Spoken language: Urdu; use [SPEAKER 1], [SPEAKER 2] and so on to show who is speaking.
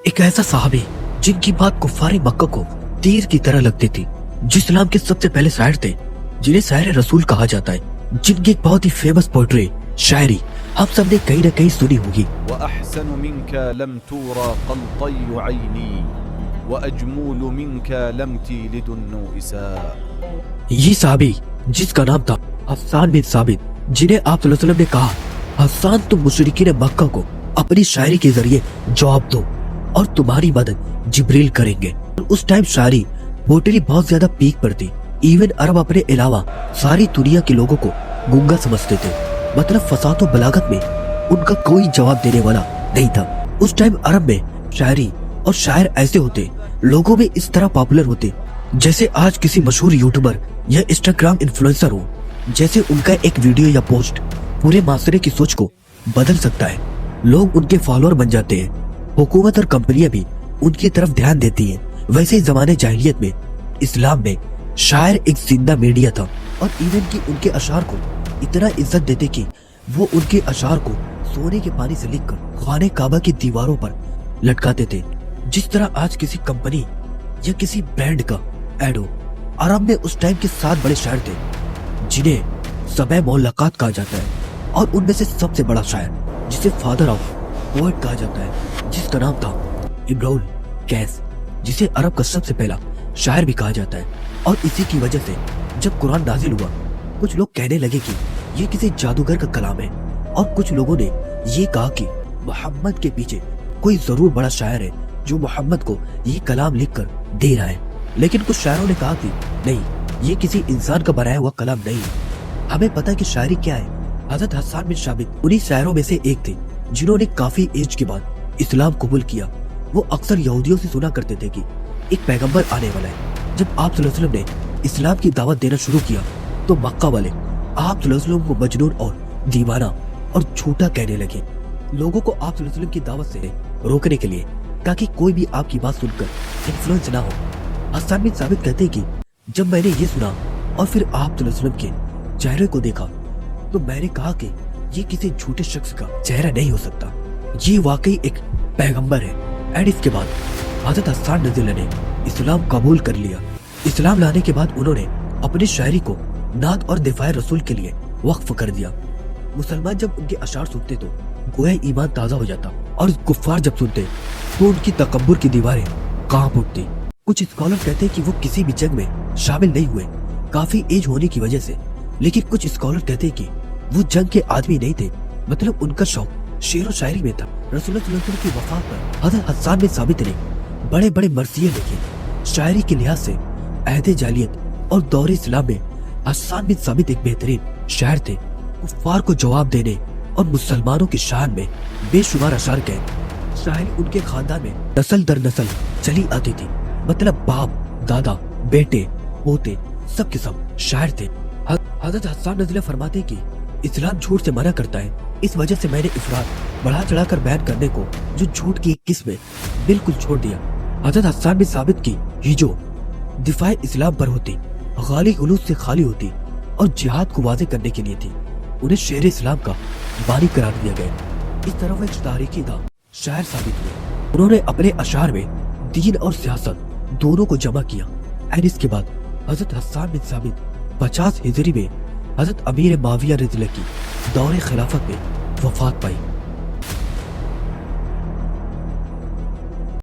[SPEAKER 1] ایک ایسا صحابی جن کی بات کفار مکہ کو تیر کی طرح لگتی تھی، جو اسلام کے سب سے پہلے شاعر تھے، جنہیں شاعر رسول کہا جاتا ہے، جن کی ایک بہت ہی فیمس پوئٹری شاعری ہم سب نے کہیں نہ کہیں سنی ہوگی۔
[SPEAKER 2] وَأَحْسَنُ مِنْكَ لَمْ تُورَ قَلْطَيُّ عَيْنِي وَأَجْمُولُ مِنْكَ لَمْ تِلِدُ النُّئِسَاء۔
[SPEAKER 1] یہ صحابی جس کا نام تھا حسان بن ثابت، جنہیں آپ صلی اللہ علیہ وسلم نے کہا، حسان تم مشرکین مکہ کو اپنی شاعری کے ذریعے جواب دو اور تمہاری مدد جبریل کریں گے۔ اس ٹائم شاعری پوئٹری بہت زیادہ پیک پر تھی، ایون عرب اپنے علاوہ ساری دنیا کے لوگوں کو گنگا سمجھتے تھے، مطلب فصاحت و بلاغت میں ان کا کوئی جواب دینے والا نہیں تھا۔ اس ٹائم عرب میں شاعری اور شاعر ایسے ہوتے، لوگوں میں اس طرح پاپولر ہوتے جیسے آج کسی مشہور یوٹیوبر یا انسٹاگرام انفلوئنسر ہو، جیسے ان کا ایک ویڈیو یا پوسٹ پورے معاشرے کی سوچ کو بدل سکتا ہے۔ لوگ ان کے فالوور بن جاتے ہیں، حکومت اور کمپنیاں بھی ان کی طرف دھیان دیتی ہیں۔ ویسے ہی زمانے جاہلیت میں اسلام میں شاعر ایک زندہ میڈیا تھا، اور ایون کی ان کے اشعار کو اتنا عزت دیتے کہ وہ ان کے اشعار کو سونے کے پانی سے لکھ کر خانہ کعبہ کی دیواروں پر لٹکاتے تھے، جس طرح آج کسی کمپنی یا کسی برانڈ کا ایڈ ہو۔ عرب میں اس ٹائم کے 7 بڑے شاعر تھے جنہیں سبع معلقات کہا جاتا ہے، اور ان میں سے سب سے بڑا شاعر جسے فادر آف پوئٹ کہا جاتا ہے، جس کا نام تھا امرؤ القیس، جسے عرب کا سب سے پہلا شاعر بھی کہا جاتا ہے۔ اور اسی کی وجہ سے جب قرآن نازل ہوا، کچھ لوگ کہنے لگے کہ یہ کسی جادوگر کا کلام ہے، اور کچھ لوگوں نے یہ کہا کہ محمد کے پیچھے کوئی ضرور بڑا شاعر ہے جو محمد کو یہ کلام لکھ کر دے رہا ہے۔ لیکن کچھ شاعروں نے کہا کہ نہیں، یہ کسی انسان کا بنایا ہوا کلام نہیں ہے، ہمیں پتہ کہ شاعری کیا ہے۔ حضرت حسان بن ثابت انہی شاعروں میں سے ایک تھے جنہوں نے کافی ایج کے بعد اسلام قبول کیا۔ وہ اکثر یہودیوں سے سنا کرتے تھے کہ ایک پیغمبر آنے والا ہے۔ جب آپ صلی اللہ علیہ وسلم نے اسلام کی دعوت دینا شروع کیا تو مکہ والے آپ صلی اللہ علیہ وسلم کو مجنون اور دیوانہ اور جھوٹا کہنے لگے۔ لوگوں کو آپ صلی اللہ علیہ وسلم کی دعوت سے روکنے کے لیے، تاکہ کوئی بھی آپ کی بات سن کر انفلوئنس نہ ہو۔ حسان بن ثابت کہتے ہیں کہ جب میں نے یہ سنا اور پھر آپ صلی اللہ علیہ وسلم کے چہرے کو دیکھا تو میں نے کہا کہ یہ کسی جھوٹے شخص کا چہرہ نہیں ہو سکتا، یہ واقعی ایک پیغمبر ہے۔ اینڈ اس کے بعد حضرت حسان رضی اللہ نے اسلام قبول کر لیا۔ اسلام لانے کے بعد انہوں نے اپنی شاعری کو نعت اور دفاع رسول کے لیے وقف کر دیا۔ مسلمان جب ان کے اشعار سنتے تو گویا ایمان تازہ ہو جاتا، اور کفار جب سنتے تو ان کی تکبر کی دیواریں کانپ اٹھتی۔ کچھ اسکالر کہتے ہیں کہ وہ کسی بھی جنگ میں شامل نہیں ہوئے کافی ایج ہونے کی وجہ سے، لیکن کچھ اسکالر کہتے ہیں کہ وہ جنگ کے آدمی نہیں تھے، مطلب ان کا شوق شعر و شاعری میں تھا۔ رسول اللہ صلی اللہ علیہ وسلم کی وفات پر حضرت حسان بن ثابت نے بڑے بڑے مرثیے لکھے۔ شاعری کے لحاظ سے عہد جاہلیت اور دور اسلام میں حسان بن ثابت ایک بہترین شاعر تھے۔ کفار کو جواب دینے اور مسلمانوں کی شان میں بے شمار اشعار گئے۔ شاعری ان کے خاندان میں نسل در نسل چلی آتی تھی، مطلب باپ، دادا، بیٹے، پوتے سب کے سب شاعر تھے۔ حضرت حسان رضی اللہ فرماتے کہ اسلام جھوٹ سے منع کرتا ہے، اس وجہ سے میں نے افراد بڑھا چڑھا کر بیان کرنے کو، جو جھوٹ کی ایک قسم ہے، بالکل چھوڑ دیا۔ حضرت حسان بن ثابت کی یہ جو دفاع اسلام پر ہوتی، غالی غلوظ سے خالی ہوتی اور جہاد کو واضح کرنے کے لیے تھی، انہیں شہر اسلام کا بانی قرار دیا گیا۔ اس طرح وہ ایک تاریخی دا شاعر ثابت ہوئے۔ انہوں نے اپنے اشعار میں دین اور سیاست دونوں کو جمع کیا۔ اور اس کے بعد حضرت حسان بن ثابت 50 ہجری میں حضرت امیر معاویہ رضی اللہ کی دور خلافت میں وفات پائی۔